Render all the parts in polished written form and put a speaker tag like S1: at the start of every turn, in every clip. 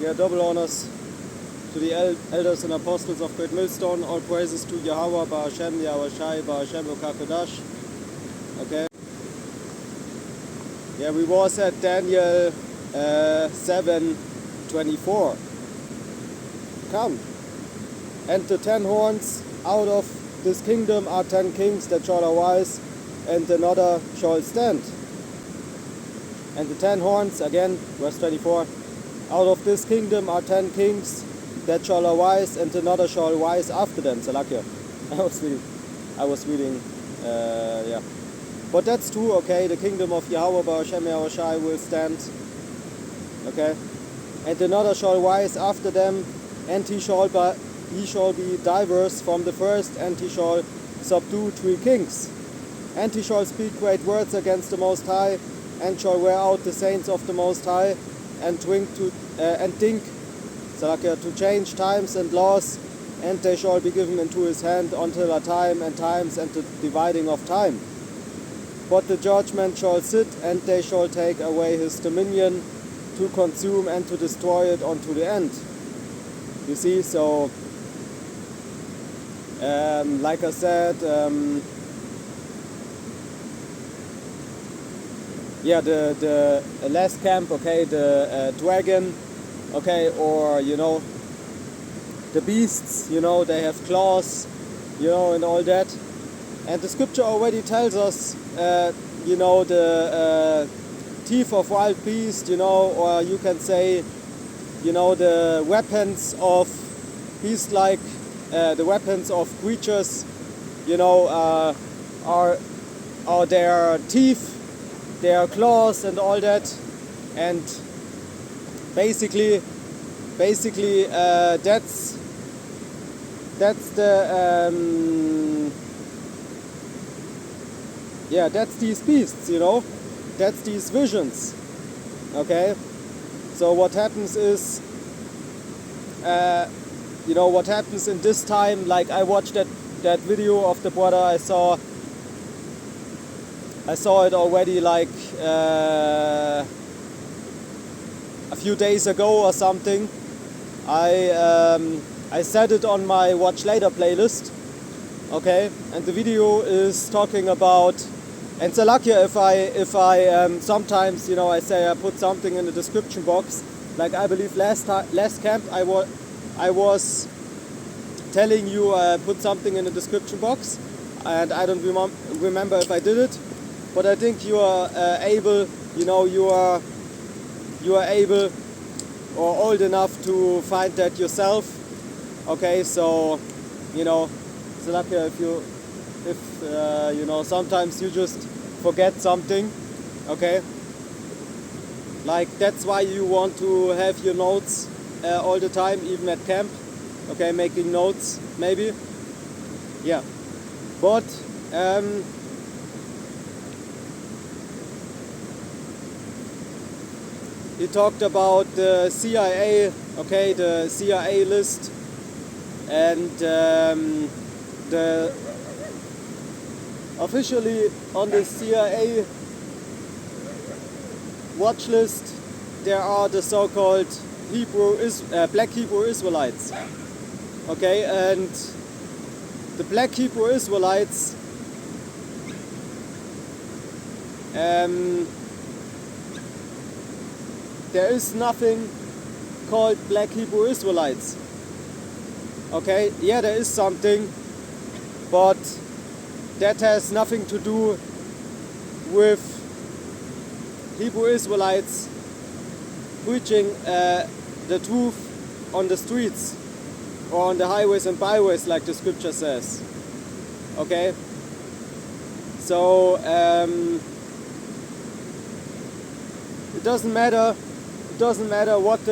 S1: Yeah, double honors to the elders and apostles of Great Millstone. All praises to Yahweh, Ba'ashem, Yahweh Shai, Ba'ashem, Okakodash. Okay. Yeah, we was at Daniel 7:24. Come. And the 10 horns out of this kingdom are 10 kings that shall arise, and another shall stand. And the 10 horns, again, verse 24, out of this kingdom are 10 kings that shall arise, and another shall rise after them. Salakia. I was reading, yeah. But that's true, okay, the kingdom of Yahweh, Ba'ashem, Yahweh Shai will stand, okay. And another shall rise after them, and he shall be diverse from the first, and he shall subdue 3 kings. And he shall speak great words against the Most High, and shall wear out the saints of the Most High, and think to change times and laws, and they shall be given into his hand until a time and times and the dividing of time. But the judgment shall sit, and they shall take away his dominion, to consume and to destroy it unto the end. You see, so like I said, yeah, the last camp, okay, the dragon, okay, or, you know, the beasts, you know, they have claws, you know, and all that. And the scripture already tells us, you know, the teeth of wild beast, you know, or you can say, you know, the weapons of beast-like, the weapons of creatures, you know, are their teeth, their claws and all that. And basically that's the yeah, that's these beasts, you know, that's these visions, okay. So what happens is, you know, what happens in this time, like I watched that video of the brother, I saw it already, like a few days ago or something. I set it on my Watch Later playlist, okay, and the video is talking about, and Salakia, if I sometimes, you know, I say I put something in the description box, like I believe last camp I was telling you I put something in the description box, and I don't remember if I did it, but I think you are able, you know, you are able or old enough to find that yourself, okay. So, you know, Salakia, if you know, sometimes you just forget something, okay, like that's why you want to have your notes all the time, even at camp, okay, making notes maybe, yeah. But he talked about the CIA, okay, the CIA list, and the officially on the CIA watch list there are the so-called Black Hebrew Israelites, okay, and the Black Hebrew Israelites, there is nothing called Black Hebrew Israelites, okay. Yeah, there is something, but that has nothing to do with Hebrew Israelites preaching the truth on the streets or on the highways and byways, like the scripture says, okay. So it doesn't matter what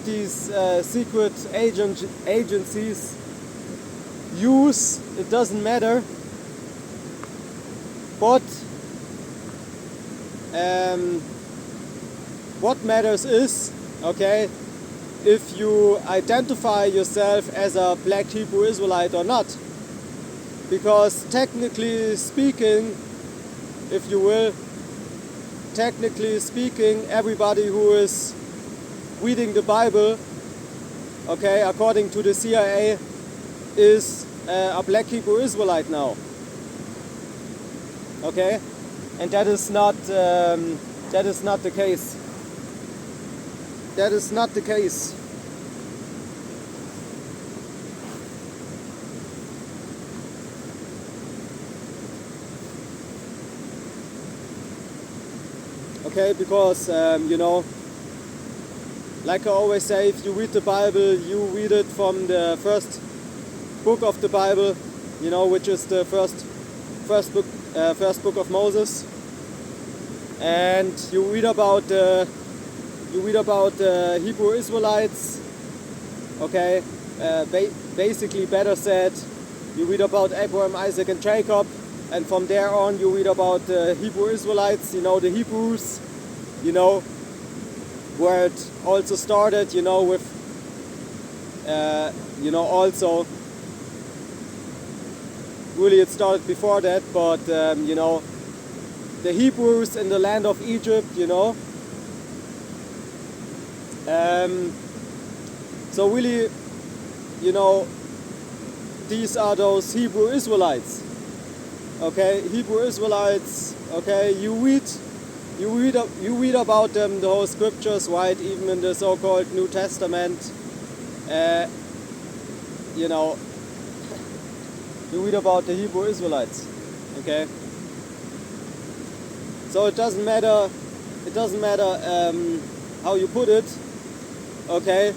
S1: these secret agencies use. It doesn't matter. But what matters is, okay, if you identify yourself as a Black Hebrew Israelite or not. Because technically speaking, if you will, technically speaking, everybody who reading the Bible, okay, according to the CIA, is a black Hebrew Israelite now. Okay, and that is not the case. That is not the case. Okay, because like I always say, if you read the Bible, you read it from the first book of the Bible, which is the first book of Moses, and you read about the Hebrew Israelites. Okay, basically, better said, you read about Abraham, Isaac, and Jacob, and from there on, you read about the Hebrew Israelites. The Hebrews. Where it also started. With also. Really, it started before that, but the Hebrews in the land of Egypt, so really, these are those Hebrew Israelites. Okay, Hebrew Israelites. Okay, you read about them, the whole scriptures, right? Even in the so-called New Testament, you read about the Hebrew Israelites. Okay. So it doesn't matter. How you put it. Okay.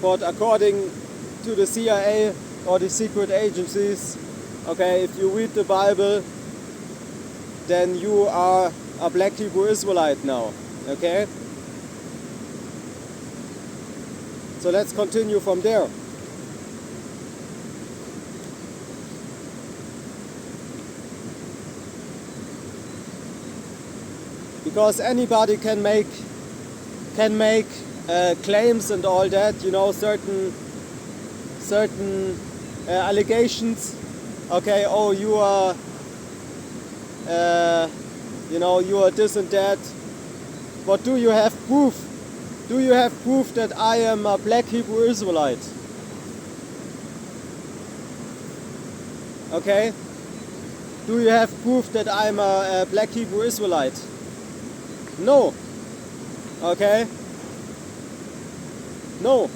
S1: But according to the CIA or the secret agencies, okay, if you read the Bible, then you are a black Hebrew Israelite now. Okay. So let's continue from there. Because anybody can make claims and all that, certain allegations. Okay, oh, you are this and that. But do you have proof? Do you have proof that I am a black Hebrew Israelite? Okay. Do you have proof that I'm a black Hebrew Israelite? No. Okay. No.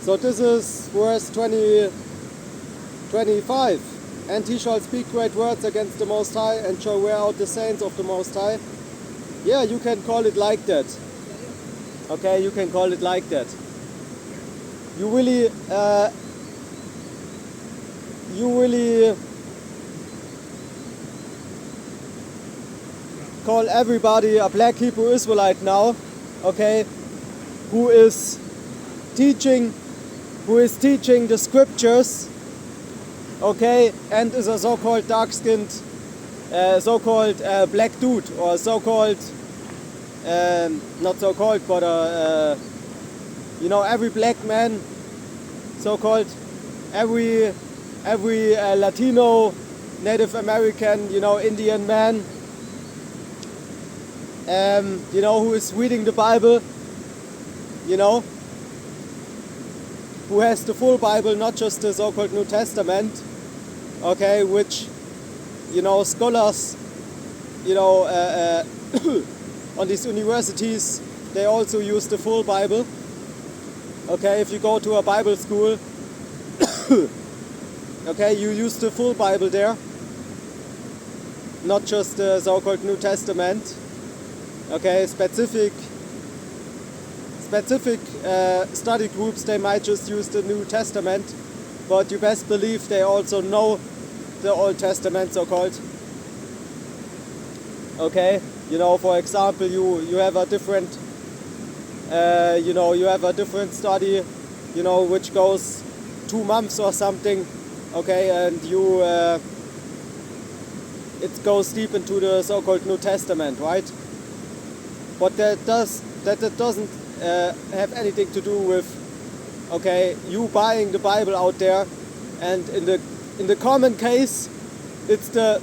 S1: So this is verse 25. And he shall speak great words against the Most High, and shall wear out the saints of the Most High. Yeah, you can call it like that. Okay, you can call it like that. You really call everybody a black Hebrew Israelite now, okay, who is teaching the scriptures, okay, and is a so-called dark-skinned, so-called black dude, or so-called, not so-called, but every black man, so-called, every Latino, Native American, Indian man, who is reading the Bible, who has the full Bible, not just the so-called New Testament, okay, which, scholars, on these universities, they also use the full Bible. Okay, if you go to a Bible school, okay, you use the full Bible there, not just the so-called New Testament. Okay, specific study groups, they might just use the New Testament, but you best believe they also know the Old Testament, so-called. Okay, for example, you have a different, you have a different study, which goes 2 months or something. Okay, and it goes deep into the so-called New Testament, right? But that doesn't have anything to do with, okay, you buying the Bible out there, and in the common case, it's the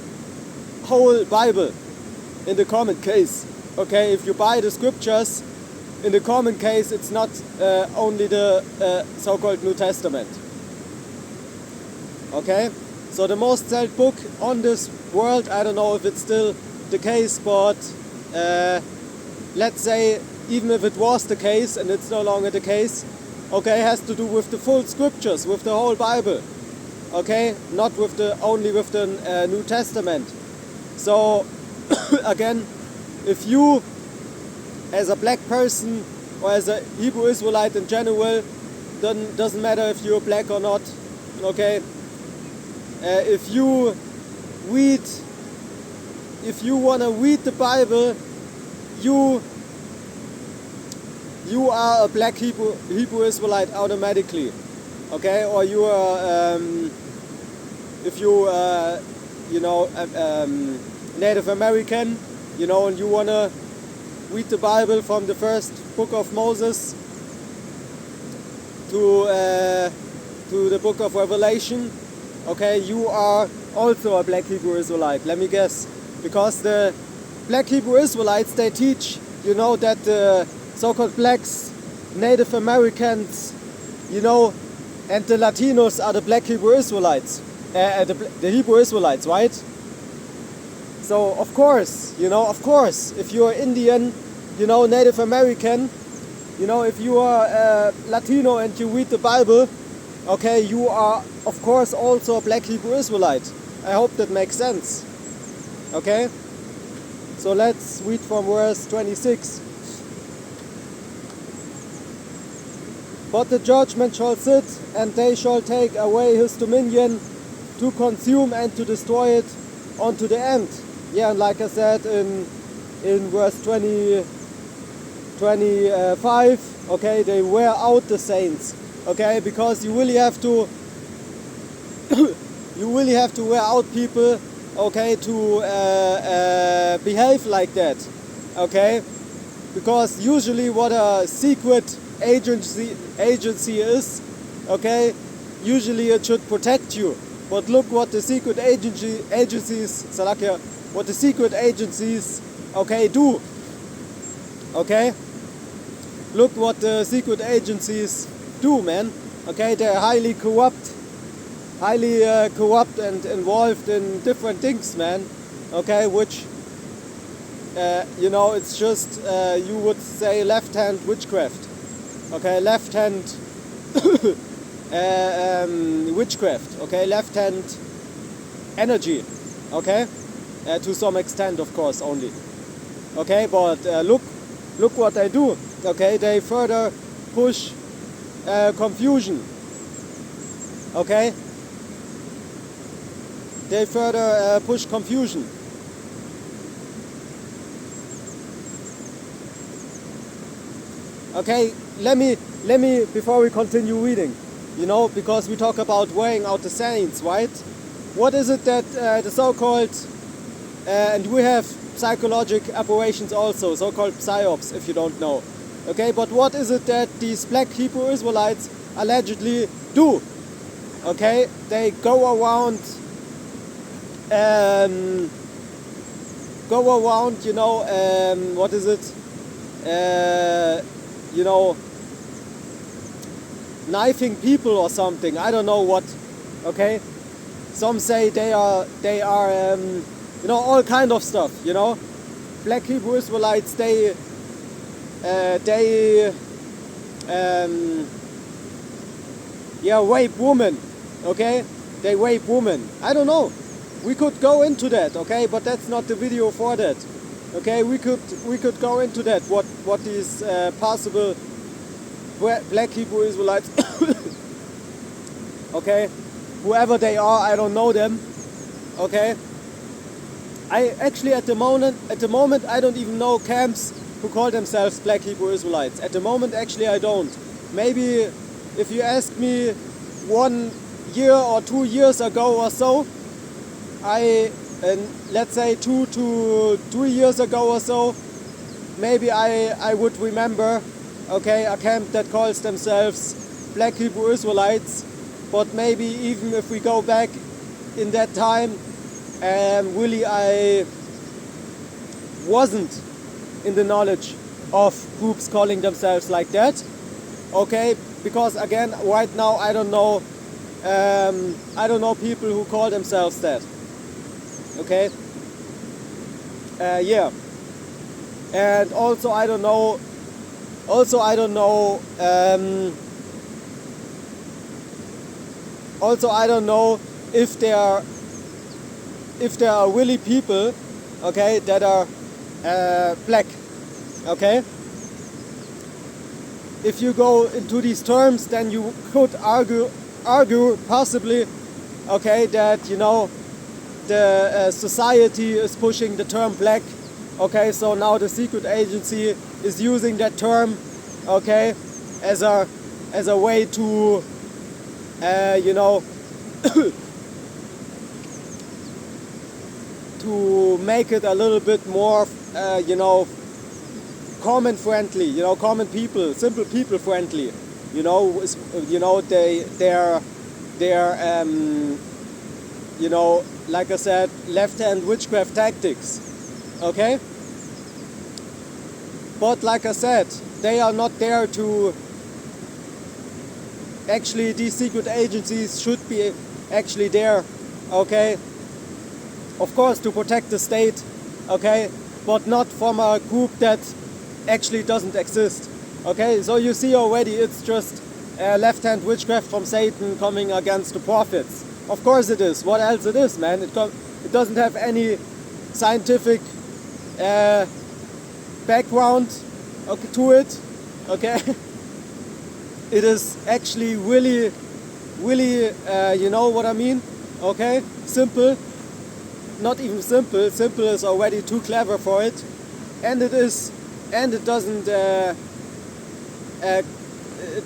S1: whole Bible. In the common case, Okay, if you buy the scriptures, in the common case, it's not only the so-called New Testament. Okay, so the most sold book on this world, I don't know if it's still the case, but let's say even if it was the case and it's no longer the case, okay, has to do with the full scriptures, with the whole Bible. Okay, not with the only with the New Testament. So again, if you as a black person or as a Hebrew Israelite in general, then doesn't matter if you're black or not. Okay, if you wanna read the Bible, you are a black Hebrew Israelite automatically. Okay, or you are if you Native American, and you wanna read the Bible from the first book of Moses to the book of Revelation. Okay, you are also a black Hebrew Israelite. Let me guess, because the black Hebrew Israelites, they teach, that the so-called blacks, Native Americans, and the Latinos are the black Hebrew Israelites, the Hebrew Israelites, right? So of course, if you're Indian, Native American, if you are Latino and you read the Bible, okay, you are of course also a black Hebrew Israelite. I hope that makes sense. Okay? So let's read from verse 26. But the judgment shall sit, and they shall take away his dominion, to consume and to destroy it unto the end. Yeah, and like I said in verse 25, okay, they wear out the saints. Okay, because you really have to wear out people, okay, to behave like that. Okay, because usually what a secret agency is, okay, usually it should protect you. But look what the secret agencies, okay, do. Okay, look what the secret agencies do, man. Okay, they're highly corrupt and involved in different things, man. Okay, which it's just you would say left-hand witchcraft. Okay, left-hand witchcraft. Okay, left-hand energy. Okay, to some extent, of course, only. Okay, but look what they do. Okay, they further push confusion. Okay, they further push confusion. Okay, let me before we continue reading, because we talk about wearing out the saints, right? What is it that the so-called and we have psychological operations also, so-called psyops, if you don't know. Okay, but what is it that these black Hebrew Israelites allegedly do? Okay, they go around, what is it? Knifing people or something. I don't know what. Okay, some say they are all kind of stuff. Black Hebrew Israelites, they rape women. Okay, they rape women. I don't know. We could go into that. Okay, but that's not the video for that. Okay, we could go into that. What these possible black Hebrew Israelites, okay, whoever they are, I don't know them. Okay, I actually at the moment I don't even know camps who call themselves black Hebrew Israelites. At the moment, actually, I don't. Maybe if you ask me 1 year or 2 years ago or so, let's say 2 to 3 years ago or so, maybe I would remember, okay, a camp that calls themselves black Hebrew Israelites. But maybe even if we go back in that time, really I wasn't in the knowledge of groups calling themselves like that. Okay, because again, right now I don't know people who call themselves that. Okay, yeah, and also I don't know. Also I don't know if there are really people, okay, that are black. Okay, if you go into these terms, then you could argue possibly, okay, that the society is pushing the term black. Okay, so now the secret agency is using that term, okay, as a way to to make it a little bit more common friendly, common people, simple people friendly. They're like I said, left-hand witchcraft tactics. Okay? But like I said, they are not there to... Actually, these secret agencies should be actually there, okay? Of course, to protect the state, okay? But not from a group that actually doesn't exist, okay? So you see already, it's just left-hand witchcraft from Satan coming against the prophets. Of course it is. What else it is, man? It doesn't have any scientific background, okay, to it, okay? It is actually really, you know what I mean, okay? Simple, not even simple. Simple is already too clever for it, and it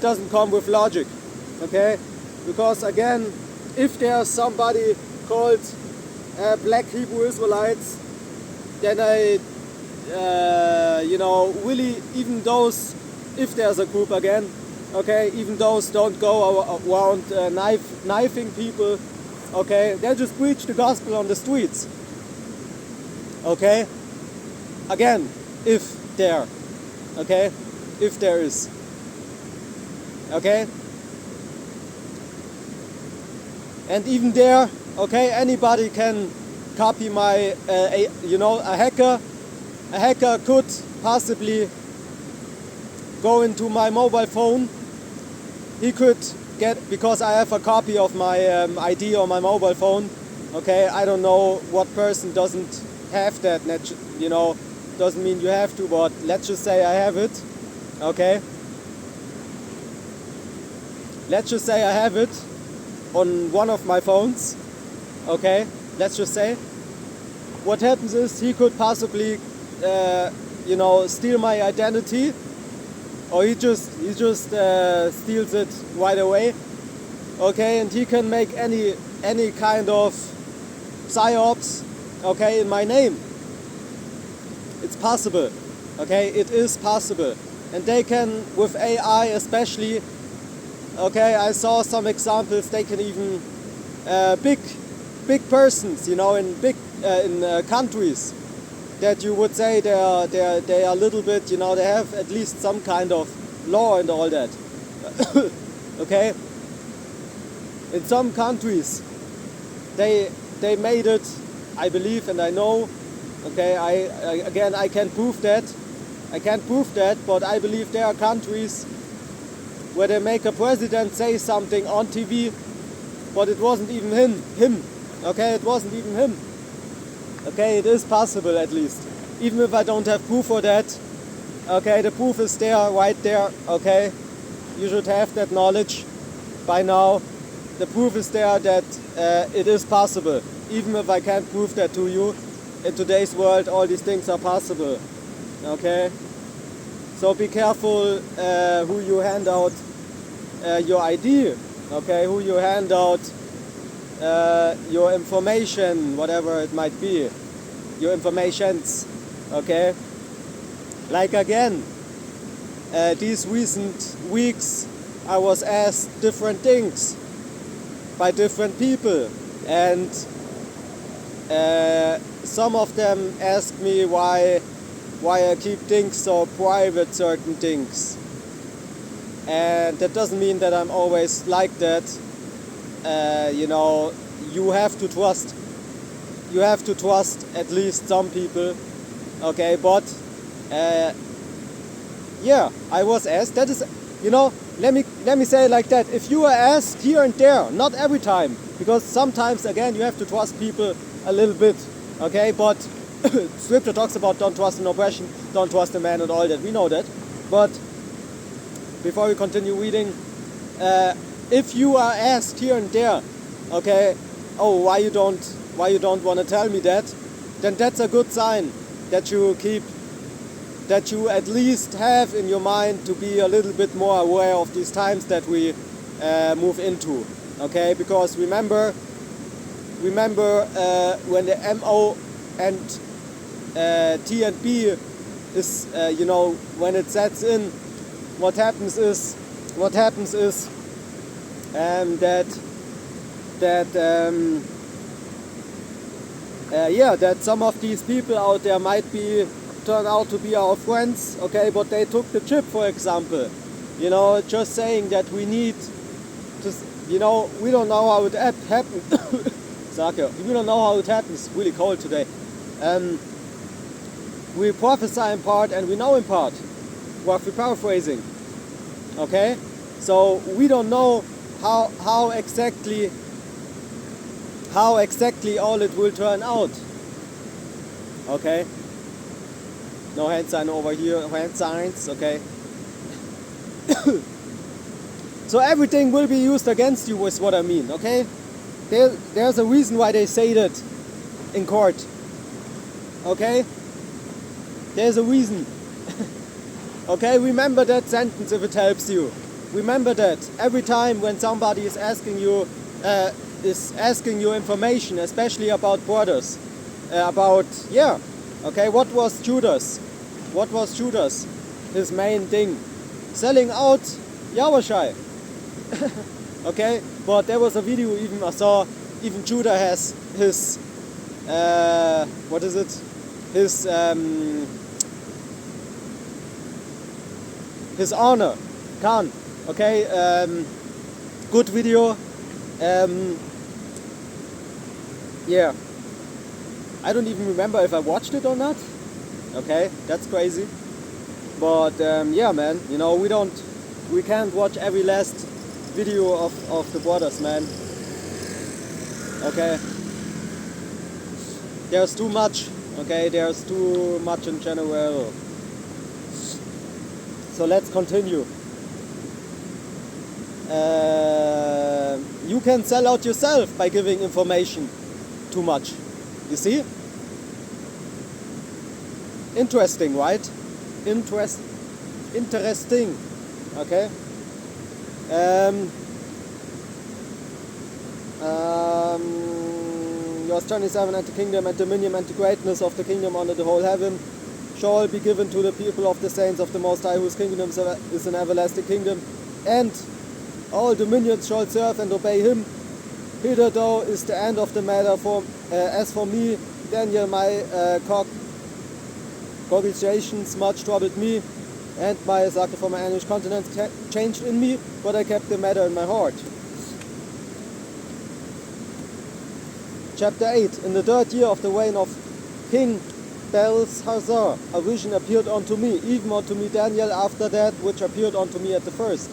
S1: doesn't come with logic, okay? Because again, if there's somebody called Black Hebrew Israelites, then really, even those, if there's a group again, okay, even those don't go around knifing people, okay, they just preach the gospel on the streets, okay, again, if there is, okay, and even there, okay, anybody can copy my, a hacker could possibly go into my mobile phone. He could get, because I have a copy of my ID on my mobile phone, okay, I don't know what person doesn't have that, doesn't mean you have to, but let's just say I have it, okay, let's just say I have it on one of my phones, okay, let's just say. What happens is he could possibly steal my identity, or he just steals it right away, okay, and he can make any kind of psyops, okay, in my name. It's possible, okay, it is possible, and they can, with AI especially, okay, I saw some examples. They can even big persons, in big countries that you would say they are a little bit, they have at least some kind of law and all that. Okay, in some countries they made it, I believe, and I know. Okay, I can't prove that. But I believe there are countries where they make a president say something on TV, but it wasn't even him. Okay, it wasn't even him. Okay, it is possible at least. Even if I don't have proof for that, okay, the proof is there, right there, okay? You should have that knowledge by now. The proof is there that it is possible. Even if I can't prove that to you, in today's world all these things are possible, okay? So be careful who you hand out your ID, okay? Who you hand out your information, whatever it might be, your informations, okay? Like again, these recent weeks I was asked different things by different people, and some of them asked me why why I keep things so private, certain things. And that doesn't mean that I'm always like that. You know, you have to trust at least some people, okay? But yeah, I was asked. That is, you know, let me say it like that. If you are asked here and there, not every time, because sometimes again you have to trust people a little bit, okay? But Scripture talks about don't trust in oppression, don't trust a man and all that. We know that. But before we continue reading, if you are asked here and there, okay, oh, why you don't want to tell me that, then that's a good sign that you at least have in your mind to be a little bit more aware of these times that we move into, okay? Because remember when the MO and T and B is, you know, when it sets in, what happens is that some of these people out there might turn out to be our friends, okay, but they took the chip, for example. You know, just saying that we need to, you know, we don't know how it happens. We don't know how it happens. It's really cold today. We prophesy in part and we know in part. Roughly paraphrasing. Okay? So we don't know how exactly all it will turn out. Okay? No hand sign over here, hand signs, okay? So everything will be used against you is what I mean, okay? There's a reason why they say that in court. Okay? There's a reason. Okay, remember that sentence if it helps you. Remember that every time when somebody is asking you information, especially about brothers, okay, what was Judas? What was Judas? His main thing, selling out Yahushai. Okay, but there was a video even I saw. Even Judah has his his honor, Khan. Okay, good video. Yeah, I don't even remember if I watched it or not. Okay, that's crazy. But yeah, man, you know, we can't watch every last video of the brothers, man. Okay, there's too much. Okay, there's too much in general. So let's continue. You can sell out yourself by giving information too much. You see? Interesting, right? Interesting. Okay. Verse 27, and the kingdom and dominion and the greatness of the kingdom under the whole heaven shall be given to the people of the saints of the Most High, whose kingdom is an everlasting kingdom, and all dominions shall serve and obey him. Hitherto is the end of the matter. As for me, Daniel, my cogitations much troubled me, and my for my anguish continence changed in me, but I kept the matter in my heart. Chapter 8. In the 3rd year of the reign of King Belshazzar, a vision appeared unto me, even unto me Daniel, after that which appeared unto me at the first.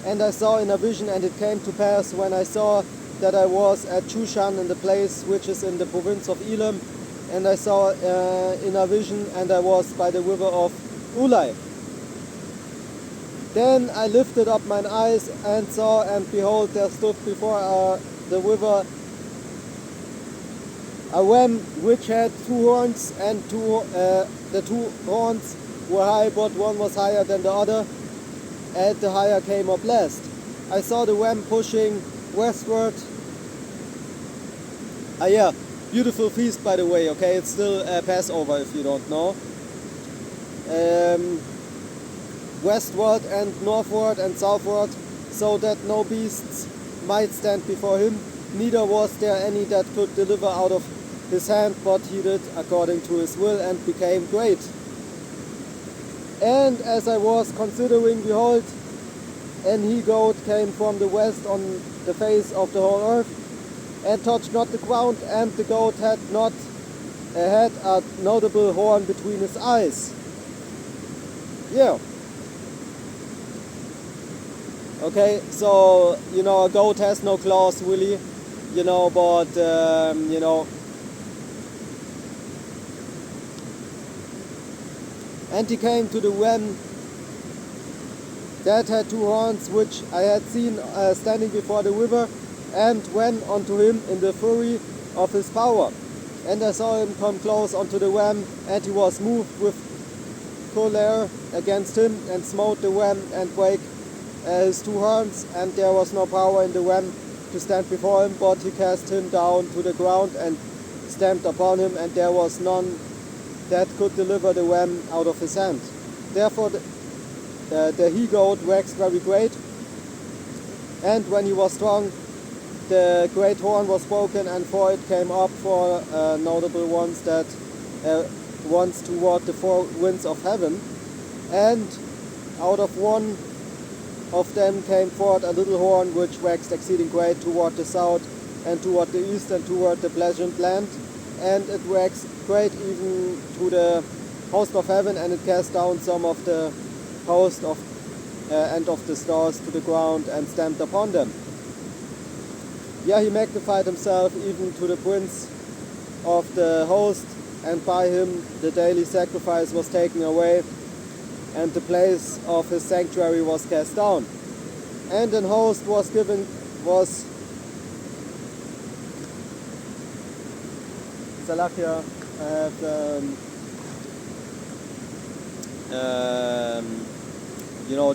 S1: And I saw in a vision, and it came to pass, when I saw that I was at Shushan, in the place which is in the province of Elam, and I saw in a vision, and I was by the river of Ulai. Then I lifted up mine eyes and saw, and behold, there stood before the river a ram which had 2 horns, and the 2 horns were high, but one was higher than the other, and the higher came up last. I saw the ram pushing westward. Yeah, beautiful feast, by the way, okay? It's still Passover, if you don't know. Westward and northward and southward, so that no beasts might stand before him, neither was there any that could deliver out of his hand, but he did according to his will and became great. And as I was considering, behold, an he-goat came from the west on the face of the whole earth, and touched not the ground, and the goat had a notable horn between his eyes. Yeah. Okay, so, a goat has no claws really, but, And he came to the ram that had 2 horns, which I had seen standing before the river, and went unto him in the fury of his power. And I saw him come close unto the ram, and he was moved with choler against him, and smote the ram, and brake his 2 horns, and there was no power in the ram to stand before him, but he cast him down to the ground, and stamped upon him, and there was none that could deliver the ram out of his hand. Therefore the he-goat waxed very great, and when he was strong, the great horn was broken, and for it came up 4 notable ones, that once toward the 4 winds of heaven, and out of one of them came forth a little horn, which waxed exceeding great toward the south, and toward the east, and toward the pleasant land, and it waxed great even to the host of heaven, and it cast down some of the host of and of the stars to the ground, and stamped upon them. Yeah, he magnified himself even to the prince of the host, and by him the daily sacrifice was taken away, and the place of his sanctuary was cast down. And an host was Salakia, I have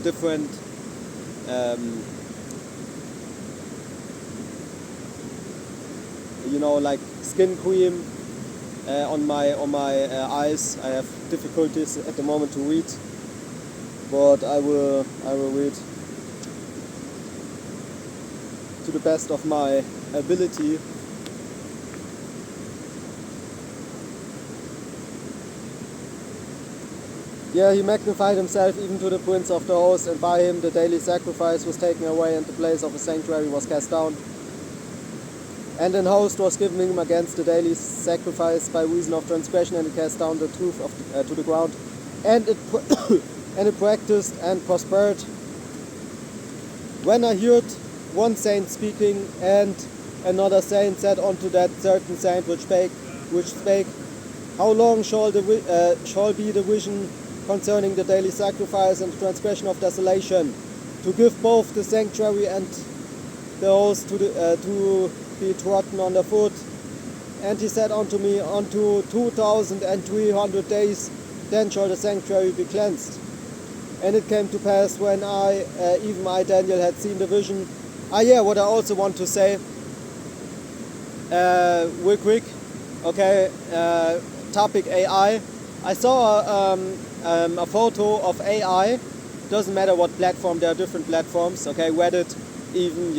S1: different like skin cream on my eyes. I have difficulties at the moment to read, but I will read to the best of my ability. Yeah, he magnified himself even to the prince of the host, and by him the daily sacrifice was taken away, and the place of his sanctuary was cast down. And an host was given him against the daily sacrifice by reason of transgression, and it cast down the truth to the ground. And it practiced and prospered. When I heard one saint speaking, and another saint said unto that certain saint which spake, how long shall be the vision concerning the daily sacrifice and the transgression of desolation, to give both the sanctuary and the host to be trodden underfoot? And he said unto me, unto 2,300 days, then shall the sanctuary be cleansed. And it came to pass when even I Daniel had seen the vision. What I also want to say, real quick, okay, topic AI. I saw a photo of AI. Doesn't matter what platform, there are different platforms, okay, Reddit, even,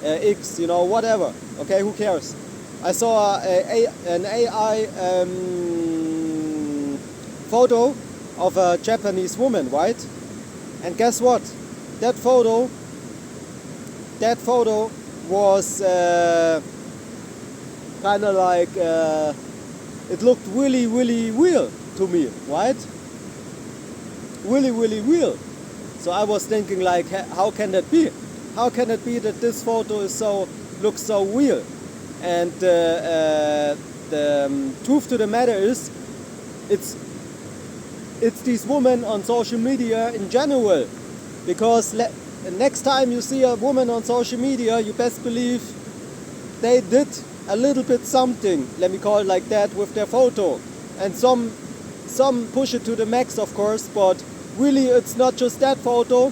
S1: X, whatever, okay, who cares? I saw an AI photo of a Japanese woman, right? And guess what? That photo was kind of like, it looked really, really real to me, right? Really, really real. So I was thinking, like, how can that be? How can it be that this photo looks so real? And the truth to the matter is, it's these women on social media in general. Because next time you see a woman on social media, you best believe they did a little bit something, let me call it like that, with their photo. And some push it to the max, of course, but really it's not just that photo.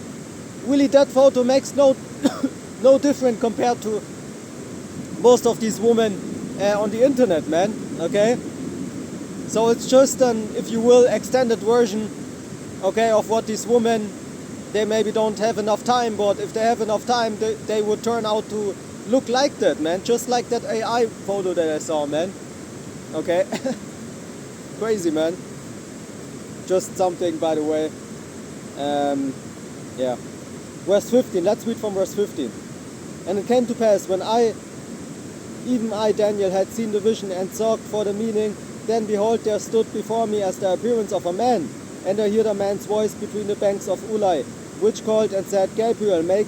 S1: Really, that photo makes no different compared to most of these women on the internet, man, okay? So it's just an, if you will, extended version, okay, of what these women, they maybe don't have enough time, but if they have enough time, they would turn out to look like that, man, just like that AI photo that I saw, man. Okay? Crazy, man. Just something, by the way. Yeah. Verse 15, let's read from verse 15. And it came to pass, when even I, Daniel, had seen the vision and sought for the meaning, then behold, there stood before me as the appearance of a man. And I heard a man's voice between the banks of Ulai, which called and said, Gabriel, make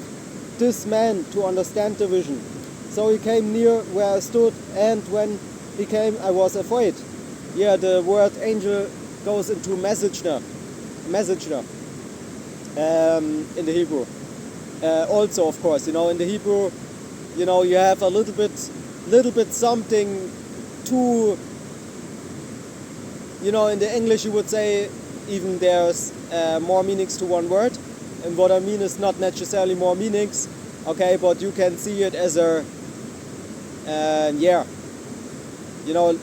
S1: this man to understand the vision. So he came near where I stood, and when he came, I was afraid. Yeah, the word angel goes into messenger in the Hebrew. Also, of course, in the Hebrew, you have a little bit something to, in the English you would say even there's more meanings to one word, and what I mean is not necessarily more meanings, okay, but you can see it as a,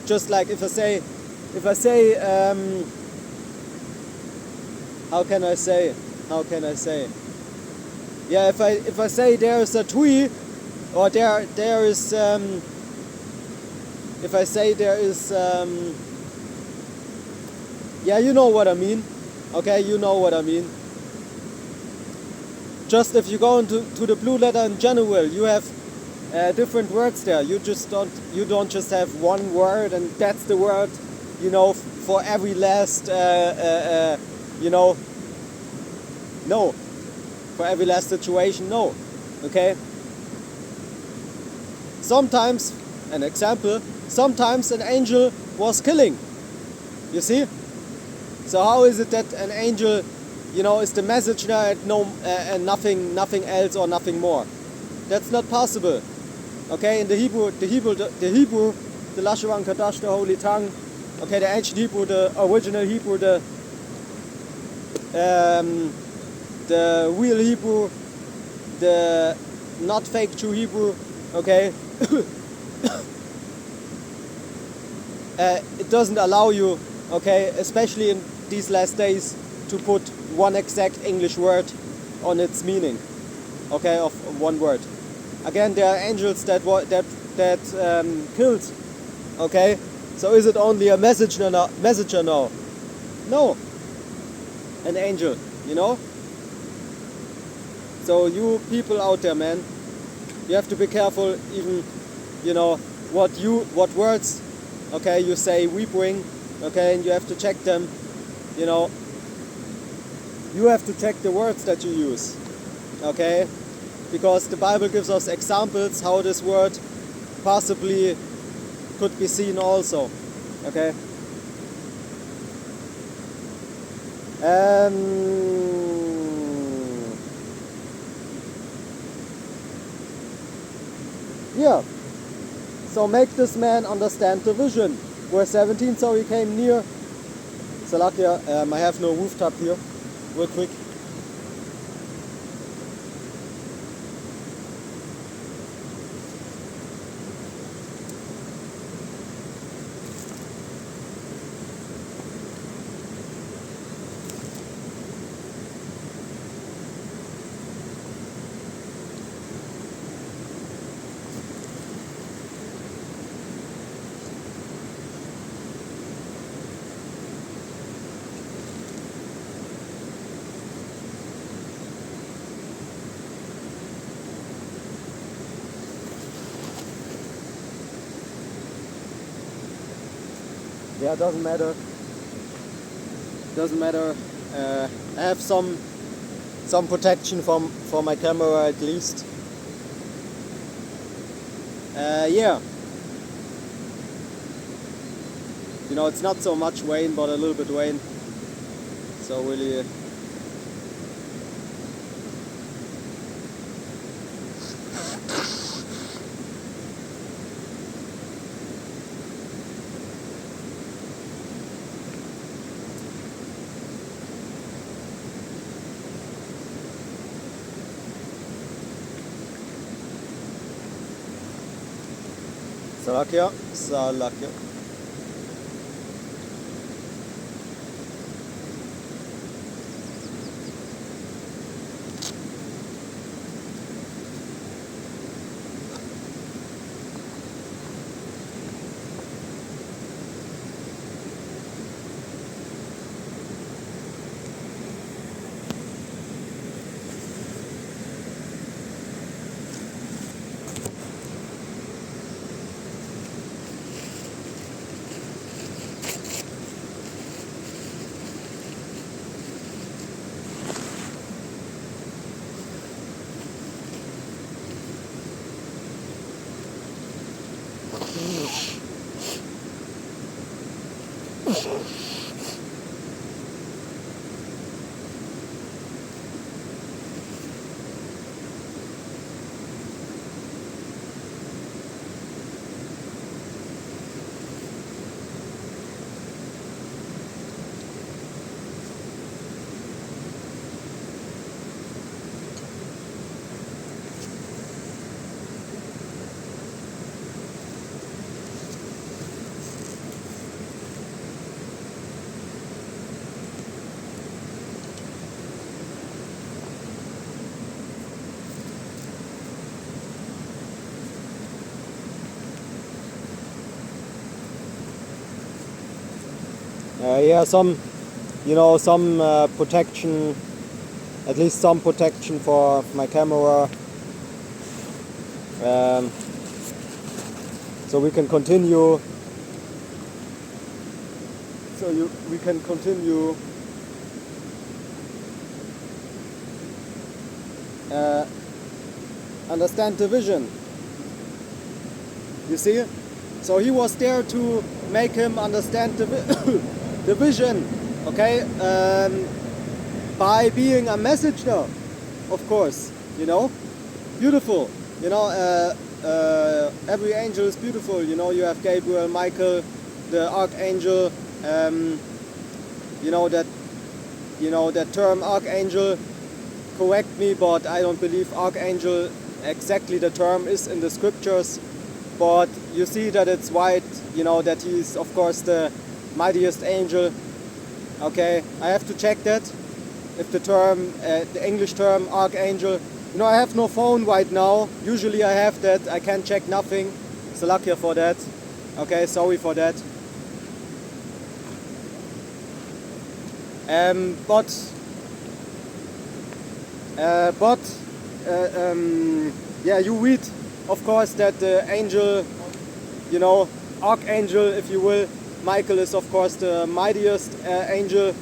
S1: just like if I say, how can I say? Yeah, if I say there is a tree, or there is, if I say there is, yeah, you know what I mean. Okay, you know what I mean. Just if you go into the blue letter in general, you have different words there. You don't just have one word and that's the word, for every last, no. For every last situation, no. Okay? Sometimes, an example, sometimes an angel was killing. You see? So how is it that an angel, is the messenger and nothing else or nothing more? That's not possible. Okay, in the Hebrew, the Lashavan Kadash, the Holy Tongue, okay, the ancient Hebrew, the original Hebrew, the real Hebrew, the not fake true Hebrew, okay, it doesn't allow you, okay, especially in these last days, to put one exact English word on its meaning, okay, of one word. Again, there are angels that killed, okay. So is it only a messenger now? No, an angel, So you people out there, man, you have to be careful. Even, what words, okay, you say we bring, okay, and you have to check them. You have to check the words that you use, okay, because the Bible gives us examples how this word possibly could be seen also, okay. Yeah, so make this man understand the vision. Verse 17, so he came near. Salakia, I have no rooftop here, real quick. Yeah, doesn't matter. I have some protection for my camera at least. Yeah. It's not so much rain, but a little bit rain. So really. Salakia. Yeah, some, some protection, at least some protection for my camera, so we can continue. We can continue understand the vision. You see? So he was there to make him understand the the vision, okay? By being a messenger, of course, beautiful. Every angel is beautiful. You have Gabriel, Michael, the Archangel. That term Archangel. Correct me, but I don't believe Archangel exactly the term is in the scriptures. But you see that it's white. That he's of course the mightiest angel. Okay, I have to check that. If the term, the English term Archangel. I have no phone right now. Usually I have that. I can check nothing. So lucky for that. Okay, sorry for that. You read, of course, that the angel, Archangel, if you will, Michael is of course the mightiest angel.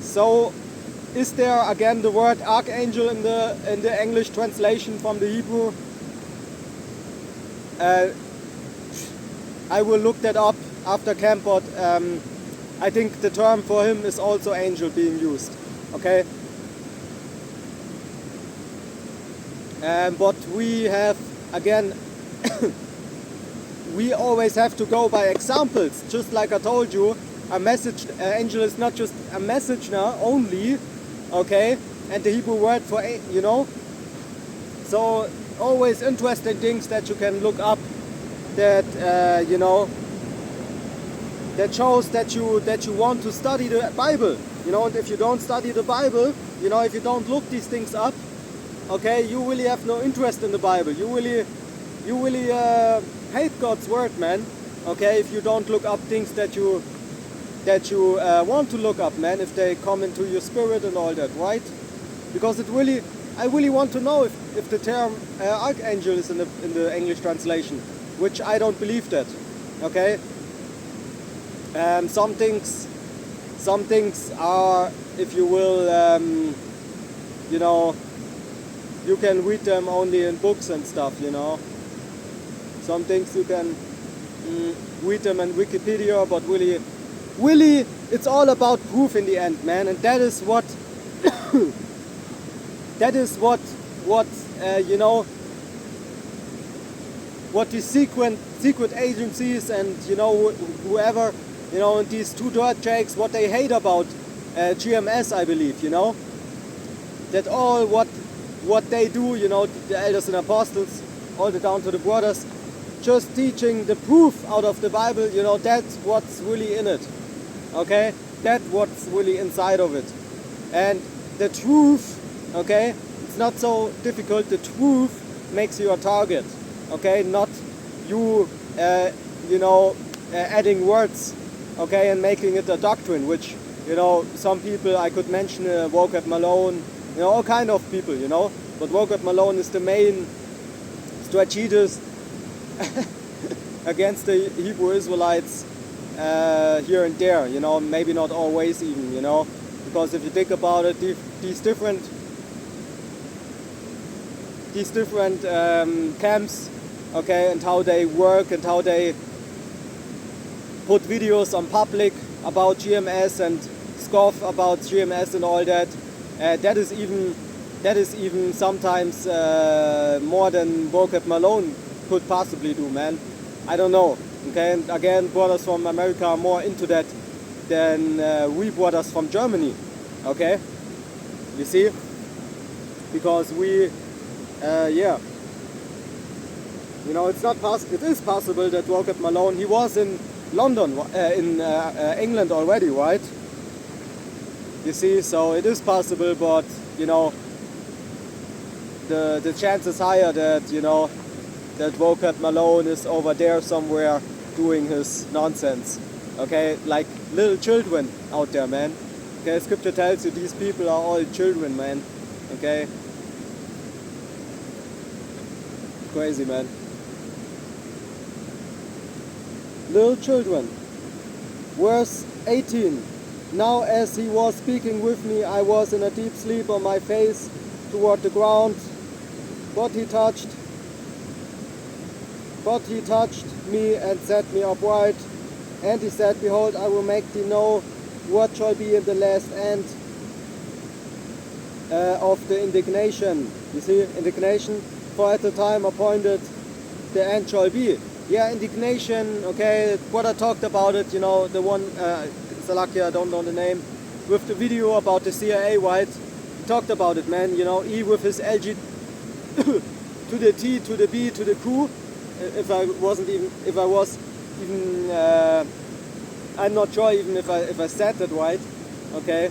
S1: So, is there again the word Archangel in the English translation from the Hebrew? I will look that up after camp, but I think the term for him is also angel being used. Okay. But we have again. We always have to go by examples. Just like I told you, a message angel is not just a messenger only, okay? And the Hebrew word for So always interesting things that you can look up. That that shows that you want to study the Bible. And if you don't study the Bible, if you don't look these things up, okay, you really have no interest in the Bible. You really hate God's word, man. Okay, if you don't look up things that you want to look up, man, if they come into your spirit and all that, right? Because I really want to know if the term Archangel is in the English translation, which I don't believe that. Okay. Some things are, if you will, you can read them only in books and stuff, Some things you can read them in Wikipedia, but really, it's all about proof in the end, man. And that is what, what the secret agencies and whoever, and these two dirt jakes, what they hate about GMS, I believe, that all what they do, the elders and apostles, all the down to the brothers, just teaching the proof out of the Bible, that's what's really in it. Okay? That's what's really inside of it. And the truth, okay, it's not so difficult. The truth makes you a target. Okay? Not you, adding words, okay, and making it a doctrine, which, some people, I could mention Vocab Malone, all kind of people, But Vocab Malone is the main strategist against the Hebrew Israelites here and there, maybe not always even, because if you think about it, these different camps, okay, and how they work and how they put videos on public about GMS and scoff about GMS and all that, that is even sometimes more than Vocab Malone could possibly do, man. I don't know. Okay, and again, brothers from America are more into that than we brothers from Germany. Okay, you see, because we, yeah, you know, it's not it is possible that Vocab Malone, he was in London, in England already, right? You see, so it is possible, but you know, the chance is higher that, you know, that Vocab Malone is over there somewhere doing his nonsense. Okay, like little children out there, man. Okay, scripture tells you these people are all children, man. Okay, crazy, man. Little children. Verse 18. Now as he was speaking with me, I was in a deep sleep on my face toward the ground, but he touched me and set me upright. And he said, Behold, I will make thee know what shall be in the last end of the indignation. You see, indignation, for at the time appointed the end shall be. Yeah, indignation, okay, brother talked about it, you know, the one, Salakia, I don't know the name, with the video about the CIA, right? He talked about it, man, you know, E with his LG to the T, to the B, to the Q. If I was even, I'm not sure even if I said that right, okay,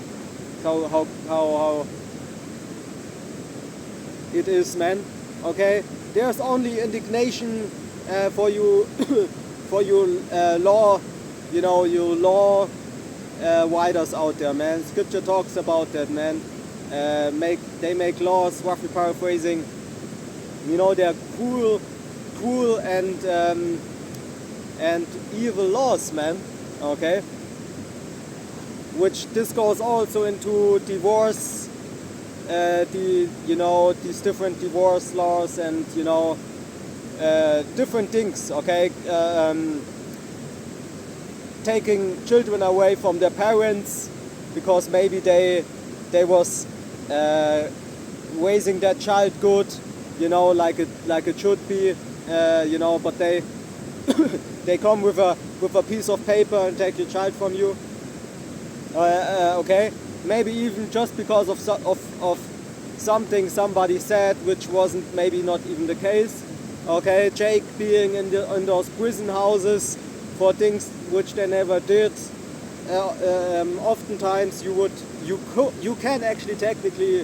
S1: how it is, man, okay. There's only indignation for you, for you law, you know, you law writers out there, man. Scripture talks about that, man. They make laws, roughly paraphrasing. You know, they're cruel and evil laws, man. Okay. Which this goes also into divorce. You know, these different divorce laws and, you know, different things, okay, taking children away from their parents because maybe they was raising that child good, you know, like it should be, you know, but they they come with a piece of paper and take your child from you, okay, maybe even just because of something somebody said which wasn't maybe not even the case. Okay, Jake being in those prison houses for things which they never did. Oftentimes you can actually technically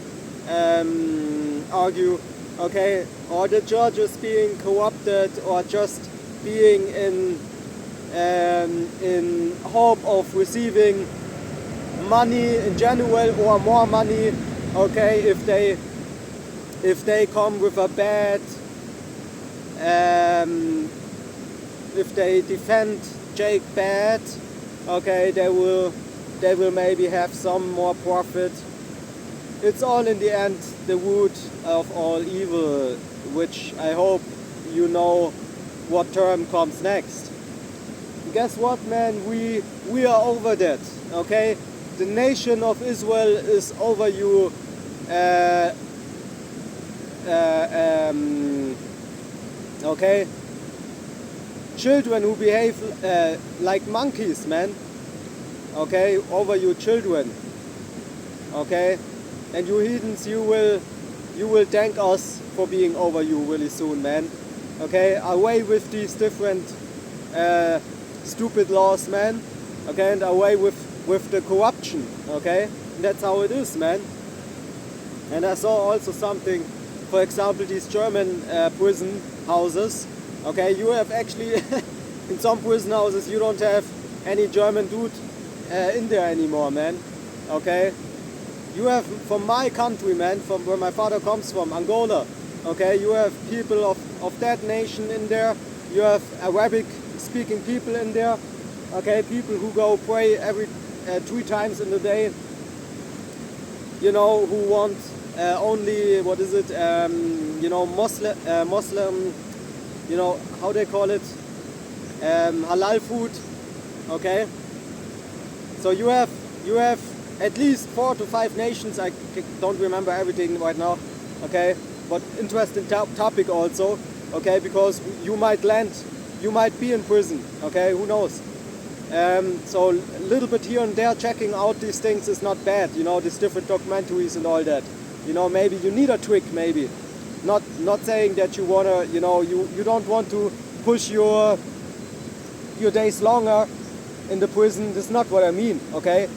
S1: argue, okay, or the judges being corrupted or just being in hope of receiving money in general or more money. Okay, if they come with a bad. If they defend Jake bad, okay, they will maybe have some more profit. It's all in the end the root of all evil, which I hope you know what term comes next. Guess what, man? We are over that. Okay, the nation of Israel is over you. Okay, children who behave like monkeys, man. Okay, over you children. Okay, and you heathens, you will thank us for being over you really soon, man. Okay, away with these different stupid laws, man. Okay, and away with the corruption. Okay, and that's how it is, man. And I saw also something, for example, these German prison houses. Okay, you have actually in some prison houses you don't have any German dude in there anymore, man. Okay, you have, from my country, man, from where my father comes from, Angola. Okay, you have people of that nation in there. You have Arabic speaking people in there. Okay, people who go pray every 3 times in the day. who want only, what is it, Muslim, how they call it, halal food, okay? So you have at least 4 to 5 nations, I don't remember everything right now, okay? But interesting topic also, okay? Because you might be in prison, okay? Who knows? So a little bit here and there checking out these things is not bad, these different documentaries and all that. Maybe you need a trick, maybe. Not saying that you wanna, you don't want to push your days longer in the prison. This is not what I mean, okay?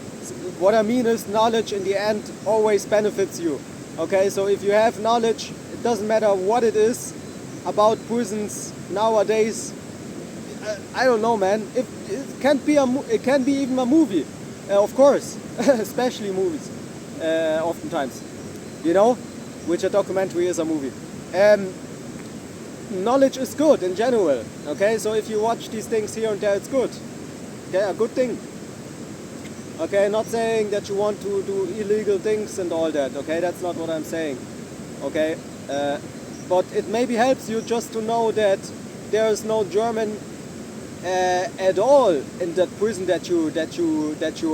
S1: What I mean is knowledge in the end always benefits you, okay? So if you have knowledge, it doesn't matter what it is about prisons nowadays. I don't know, man. It can be even a movie, of course, especially movies, oftentimes, which a documentary is a movie. Knowledge is good in general, okay? So if you watch these things here and there, it's good. Okay, a good thing. Okay, not saying that you want to do illegal things and all that, okay? That's not what I'm saying, okay? But it maybe helps you just to know that there is no German at all in that prison that you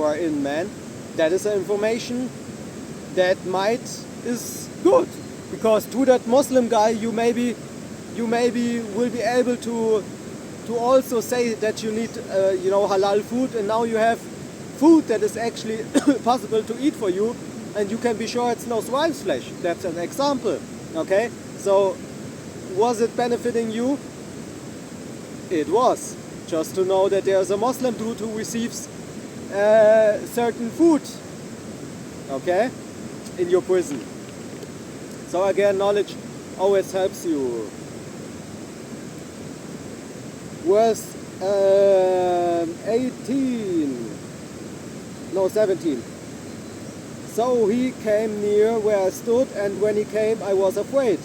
S1: are in, man. That is information that is good, because to that Muslim guy you maybe will be able to also say that you need halal food, and now you have food that is actually possible to eat for you, and you can be sure it's no swine's flesh. That's an example, okay? So was it benefiting you? It was. Just to know that there's a Muslim dude who receives certain food, okay, in your prison. So again, knowledge always helps you. Verse 17. So he came near where I stood, and when he came, I was afraid.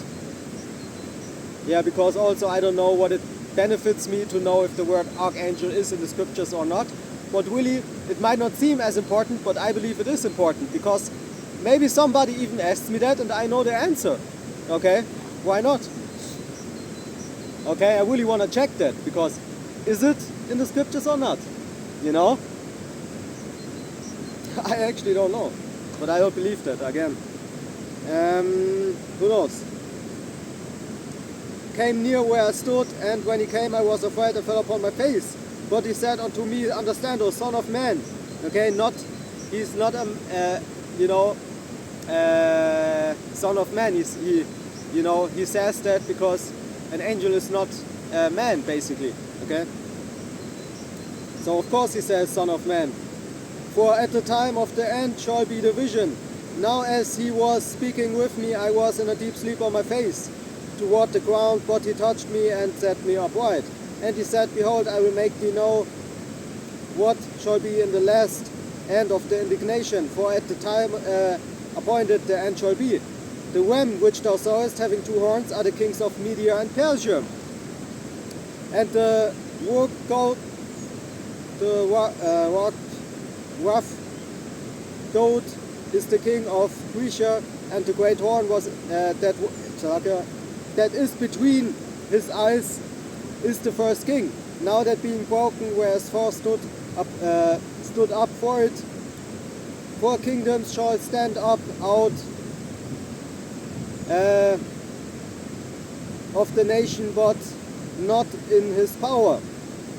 S1: Yeah, because also I don't know what it benefits me to know if the word archangel is in the scriptures or not. But really, it might not seem as important, but I believe it is important, because maybe somebody even asks me that and I know the answer. Okay, why not? Okay, I really want to check that, because is it in the scriptures or not? I actually don't know, but I don't believe that again. Who knows? Came near where I stood, and when he came I was afraid and fell upon my face. But he said unto me, understand, O son of man. Okay, he's not son of man. He says that because an angel is not a man, basically. Okay. So of course he says son of man. For at the time of the end shall be the vision. Now as he was speaking with me, I was in a deep sleep on my face toward the ground, but he touched me and set me upright. And he said, behold, I will make thee know what shall be in the last end of the indignation, for at the time appointed the end shall be. The ram which thou sawest having 2 horns are the kings of Media and Persia. And the rough goat is the king of Grecia, and the great horn was that is between his eyes is the first king. Now that being broken, whereas 4 stood up for it, 4 kingdoms shall stand up out of the nation, but not in his power.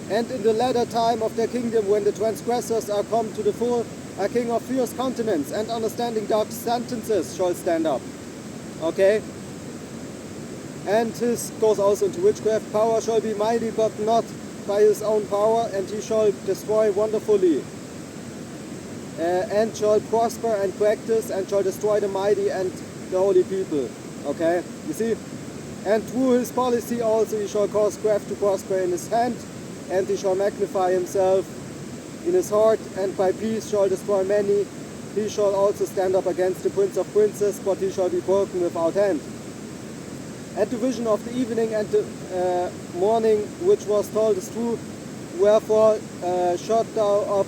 S1: And in the latter time of their kingdom, when the transgressors are come to the full, a king of fierce countenance and understanding dark sentences shall stand up. Okay? And his goes also into witchcraft. Power shall be mighty, but not by his own power, and he shall destroy wonderfully. And shall prosper and practice, and shall destroy the mighty and the holy people. Okay? You see? And through his policy also he shall cause craft to prosper in his hand, and he shall magnify himself in his heart, and by peace shall destroy many. He shall also stand up against the prince of princes, but he shall be broken without hand. And the vision of the evening and the morning which was told is true, wherefore shut thou up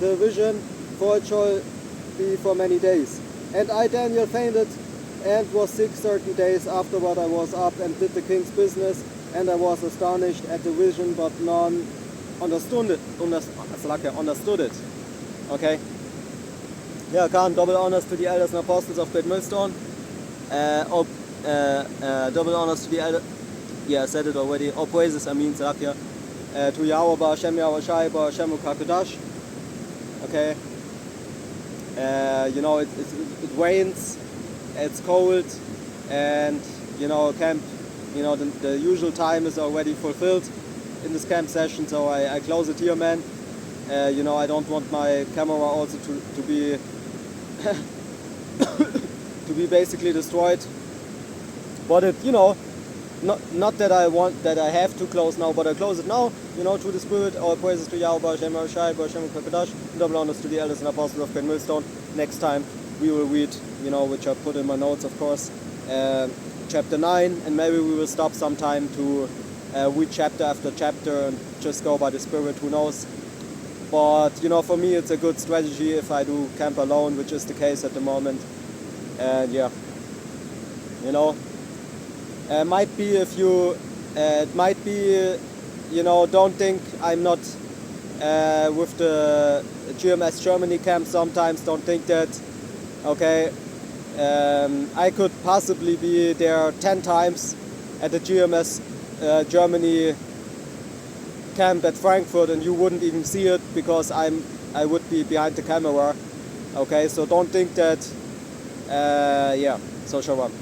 S1: the vision, for it shall be for many days. And I, Daniel, fainted and was sick certain days. Afterward I was up and did the king's business, and I was astonished at the vision, but none understood it. Understood it. Okay? Yeah, again, double honors to the elders and apostles of Great Millstone. Double honors to the elders. Yeah, I said it already. All praises, I mean, Salakia. To Yahweh, Ba'Hashem Yahweh Shai, Ba'Hashem Ukakudash. Okay? You know, it rains, it's cold, and, you know, camp, you know, the usual time is already fulfilled in this camp session, so I close it here, man. You know, I don't want my camera also to be to be basically destroyed. But it, you know, not that I have to close now, but I close it now, you know, through the Spirit. All praises to Yahweh, Ba'Hashem Shai, Ba'Hashem Kakadosh, double honors to the elders and apostles of Great Millstone. Next time we will read, you know, which I put in my notes, of course, chapter 9, and maybe we will stop sometime to read chapter after chapter and just go by the Spirit, who knows. But, you know, for me it's a good strategy if I do camp alone, which is the case at the moment. And yeah, you know, might be if you, it might be, you know, don't think I'm not with the GMS Germany camp sometimes, don't think that, okay, I could possibly be there 10 times at the GMS Germany camp at Frankfurt and you wouldn't even see it because I would be behind the camera, okay, so don't think that, yeah, so shalom.